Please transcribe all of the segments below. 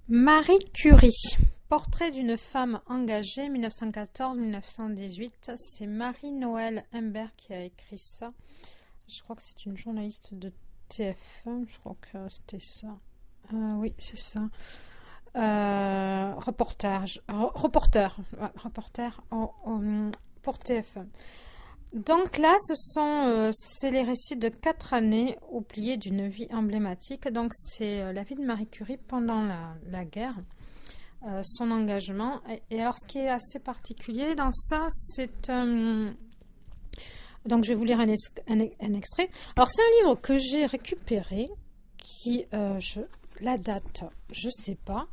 Marie Curie, portrait d'une femme engagée, 1914-1918. C'est Marie-Noël Imbert qui a écrit ça. Je crois que c'est une journaliste de TF1, je crois que c'était ça. Oui, c'est ça. Reporter pour TF1. Donc là, c'est les récits de 4 années oubliées d'une vie emblématique. Donc c'est la vie de Marie Curie pendant la guerre, son engagement. Et alors, ce qui est assez particulier dans ça, c'est donc je vais vous lire un extrait. Alors c'est un livre que j'ai récupéré, qui la date, je sais pas.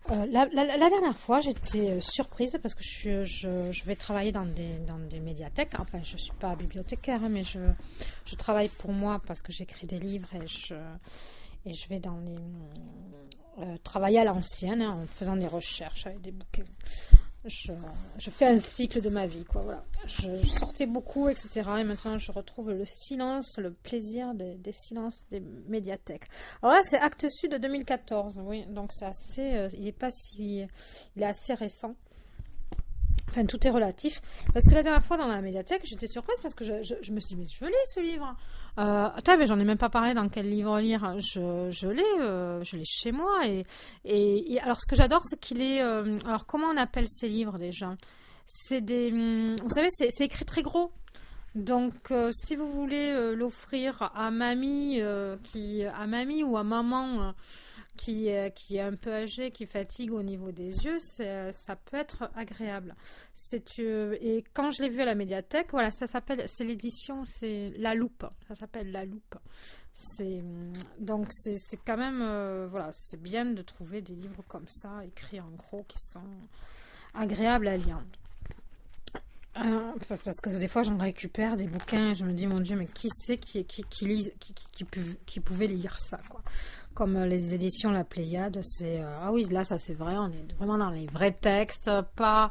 La dernière fois, j'étais surprise parce que je vais travailler dans des médiathèques. Enfin, je ne suis pas bibliothécaire, hein, mais je travaille pour moi parce que j'écris des livres et je vais dans travailler à l'ancienne, hein, en faisant des recherches avec des bouquins. Je fais un cycle de ma vie, quoi. Voilà. Je sortais beaucoup, etc. Et maintenant, je retrouve le silence, le plaisir des silences des médiathèques. Alors là, c'est Actes Sud de 2014. Oui, donc c'est assez. Il est assez récent. Enfin, tout est relatif. Parce que la dernière fois dans la médiathèque, j'étais surprise parce que je me suis dit, mais je l'ai ce livre. Attends, mais j'en ai même pas parlé dans quel livre lire. Je l'ai chez moi. Et alors, ce que j'adore, c'est qu'il est. Alors, comment on appelle ces livres déjà? C'est des. Vous savez, c'est écrit très gros. Donc, si vous voulez l'offrir à mamie, à mamie ou à maman qui est un peu âgée, qui fatigue au niveau des yeux, ça peut être agréable. Et quand je l'ai vu à la médiathèque, voilà, c'est l'édition, c'est La Loupe. Ça s'appelle La Loupe. Donc c'est quand même, voilà, c'est bien de trouver des livres comme ça, écrits en gros, qui sont agréables à lire. Parce que des fois j'en récupère des bouquins et je me dis mon Dieu, mais qui c'est qui pouvait lire ça, quoi. Comme les éditions La Pléiade, ah oui, là ça c'est vrai, on est vraiment dans les vrais textes, pas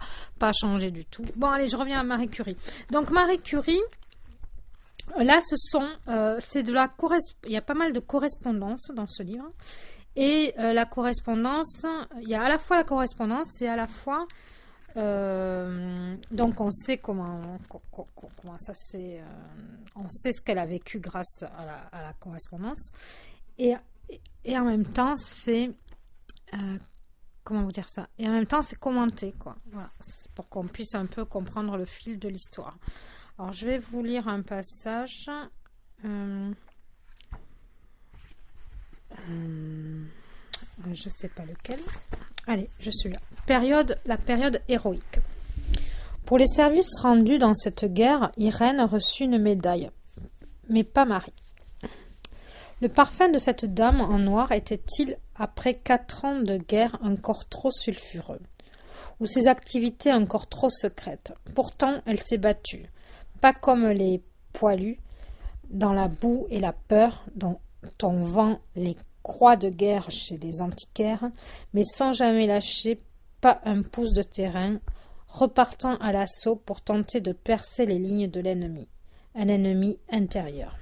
changé du tout. Bon, allez, je reviens à Marie Curie. Donc Marie Curie, là c'est il y a pas mal de correspondances dans ce livre. Et la correspondance, il y a à la fois la correspondance et à la fois donc on sait comment ça s'est, on sait ce qu'elle a vécu grâce à la correspondance, et, et en même temps c'est comment vous dire ça, et en même temps c'est commenté, quoi. Voilà, pour qu'on puisse un peu comprendre le fil de l'histoire. Alors je vais vous lire un passage. Je sais pas lequel. Allez, je suis là. La période héroïque. Pour les services rendus dans cette guerre, Irène reçut une médaille, mais pas Marie. Le parfum de cette dame en noir était-il, après 4 ans de guerre, encore trop sulfureux, ou ses activités encore trop secrètes? Pourtant, elle s'est battue, pas comme les poilus, dans la boue et la peur dont on vend les croix de guerre chez les antiquaires, mais sans jamais lâcher pas un pouce de terrain, repartant à l'assaut pour tenter de percer les lignes de l'ennemi, un ennemi intérieur.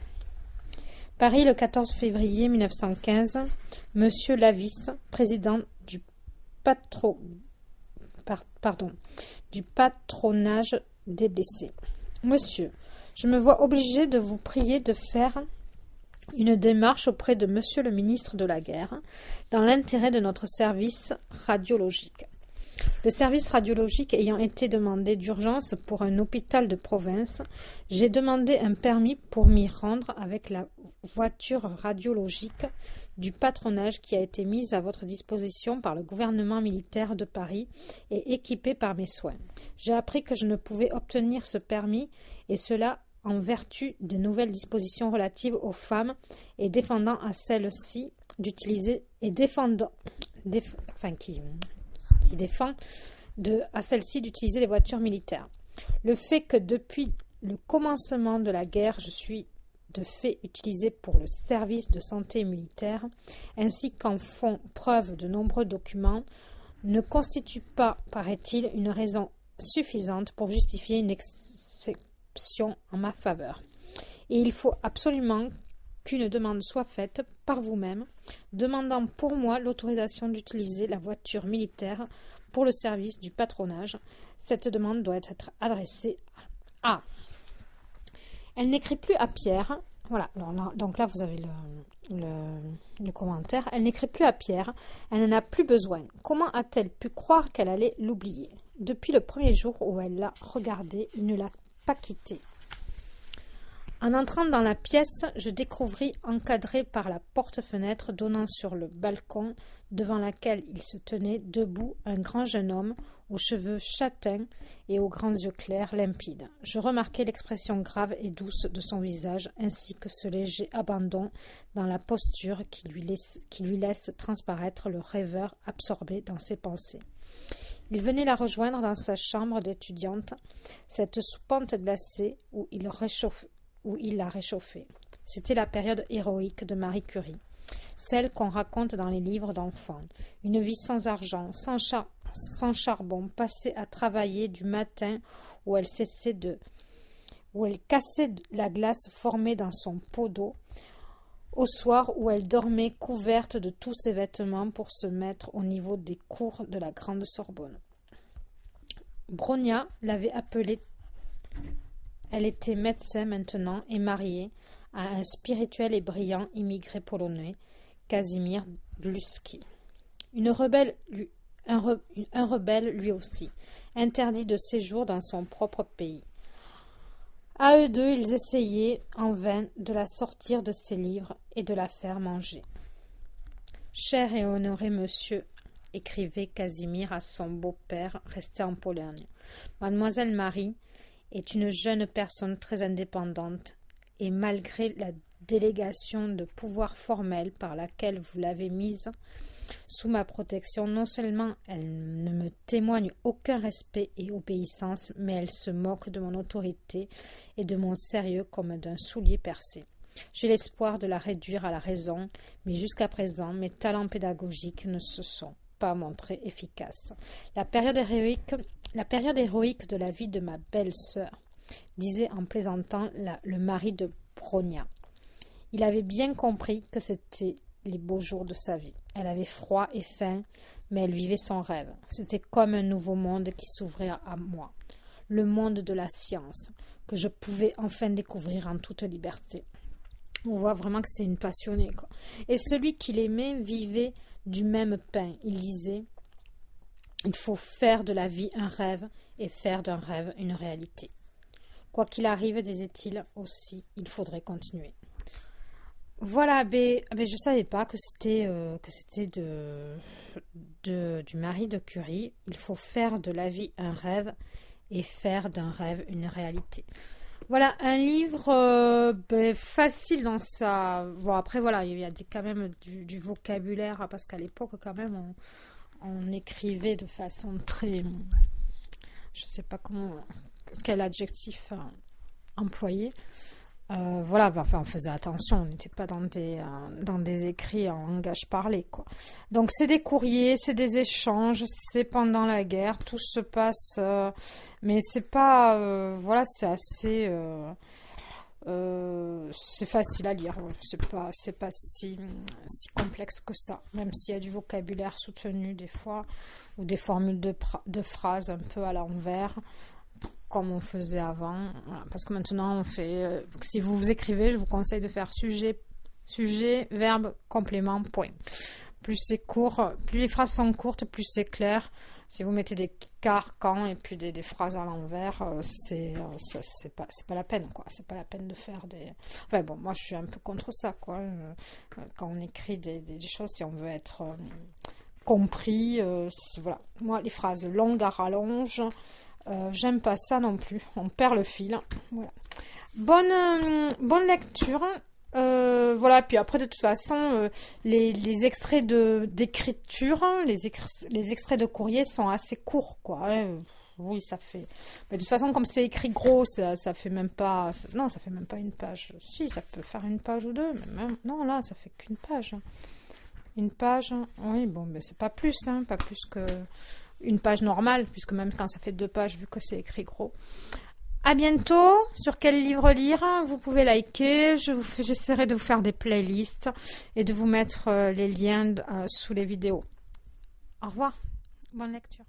Paris, le 14 février 1915, Monsieur Lavis, président du patronage des blessés. Monsieur, je me vois obligé de vous prier de faire une démarche auprès de Monsieur le ministre de la Guerre, dans l'intérêt de notre service radiologique. Le service radiologique ayant été demandé d'urgence pour un hôpital de province, j'ai demandé un permis pour m'y rendre avec la voiture radiologique du patronage qui a été mise à votre disposition par le gouvernement militaire de Paris et équipée par mes soins. J'ai appris que je ne pouvais obtenir ce permis, et cela en vertu des nouvelles dispositions relatives aux femmes et défendant à celles-ci d'utiliser à celle-ci d'utiliser les voitures militaires. Le fait que depuis le commencement de la guerre, je suis de fait utilisé pour le service de santé militaire, ainsi qu'en font preuve de nombreux documents, ne constitue pas, paraît-il, une raison suffisante pour justifier une exception en ma faveur. Et il faut absolument qu'une demande soit faite par vous-même, demandant pour moi l'autorisation d'utiliser la voiture militaire pour le service du patronage. Cette demande doit être adressée à... Elle n'écrit plus à Pierre. Voilà, donc là vous avez le commentaire. Elle n'écrit plus à Pierre, elle n'en a plus besoin. Comment a-t-elle pu croire qu'elle allait l'oublier? Depuis le premier jour où elle l'a regardé, il ne l'a pas quitté. En entrant dans la pièce, je découvris, encadré par la porte-fenêtre donnant sur le balcon devant laquelle il se tenait debout, un grand jeune homme aux cheveux châtains et aux grands yeux clairs limpides. Je remarquai l'expression grave et douce de son visage, ainsi que ce léger abandon dans la posture qui lui laisse transparaître le rêveur absorbé dans ses pensées. Il venait la rejoindre dans sa chambre d'étudiante, cette soupente glacée où il la réchauffait. C'était la période héroïque de Marie Curie, celle qu'on raconte dans les livres d'enfants. Une vie sans argent, sans charbon, passée à travailler du matin où elle cassait la glace formée dans son pot d'eau, au soir où elle dormait couverte de tous ses vêtements pour se mettre au niveau des cours de la grande Sorbonne. Bronia l'avait appelée. Elle était médecin maintenant et mariée à un spirituel et brillant immigré polonais, Casimir Gluski. Un rebelle lui aussi, interdit de séjour dans son propre pays. À eux deux, ils essayaient en vain de la sortir de ses livres et de la faire manger. « Cher et honoré monsieur », écrivait Casimir à son beau-père resté en Pologne, « mademoiselle Marie est une jeune personne très indépendante et malgré la délégation de pouvoir formel par laquelle vous l'avez mise sous ma protection, non seulement elle ne me témoigne aucun respect et obéissance, mais elle se moque de mon autorité et de mon sérieux comme d'un soulier percé. J'ai l'espoir de la réduire à la raison, mais jusqu'à présent, mes talents pédagogiques ne se sont pas montrés efficaces. La période héroïque de la vie de ma belle-sœur, disait en plaisantant le mari de Bronia. Il avait bien compris que c'était les beaux jours de sa vie. Elle avait froid et faim, mais elle vivait son rêve. C'était comme un nouveau monde qui s'ouvrait à moi, le monde de la science, que je pouvais enfin découvrir en toute liberté. On voit vraiment que c'est une passionnée, quoi. Et celui qu'il aimait vivait du même pain. Il disait « Il faut faire de la vie un rêve et faire d'un rêve une réalité. Quoi qu'il arrive, disait-il aussi, il faudrait continuer. » Voilà, je ne savais pas que c'était du mari de Curie. Il faut faire de la vie un rêve et faire d'un rêve une réalité. Voilà, un livre facile dans sa... Bon, après, voilà, il y a quand même du vocabulaire, parce qu'à l'époque, quand même, on écrivait de façon très... Je ne sais pas quel adjectif employer. Voilà, enfin, on faisait attention, on n'était pas dans des écrits en langage parlé, quoi. Donc, c'est des courriers, c'est des échanges, c'est pendant la guerre, tout se passe, mais c'est pas, voilà, c'est assez, c'est facile à lire, c'est pas si complexe que ça, même s'il y a du vocabulaire soutenu des fois, ou des formules de phrases un peu à l'envers, comme on faisait avant, voilà, parce que maintenant on fait, si vous écrivez, je vous conseille de faire sujet, verbe, complément, point. Plus c'est court, plus les phrases sont courtes, plus c'est clair. Si vous mettez des car, quand et puis des phrases à l'envers, c'est pas la peine, quoi. C'est pas la peine de faire des... Enfin bon, moi je suis un peu contre ça, quoi. Quand on écrit des choses, si on veut être compris, voilà. Moi, les phrases longues à rallonge, j'aime pas ça non plus. On perd le fil. Voilà. Bonne lecture. Voilà, puis après de toute façon les extraits d'écriture, les extraits de courrier sont assez courts, quoi. Oui, ça fait, mais de toute façon comme c'est écrit gros, ça fait même pas, non, ça fait même pas une page. Si, ça peut faire une page ou deux, mais même non, là ça fait qu'une page. Une page, oui, bon, mais c'est pas plus, pas plus que une page normale, puisque même quand ça fait 2 pages, vu que c'est écrit gros. À bientôt. Sur quel livre lire? Vous pouvez liker. J'essaierai de vous faire des playlists et de vous mettre les liens sous les vidéos. Au revoir. Bonne lecture.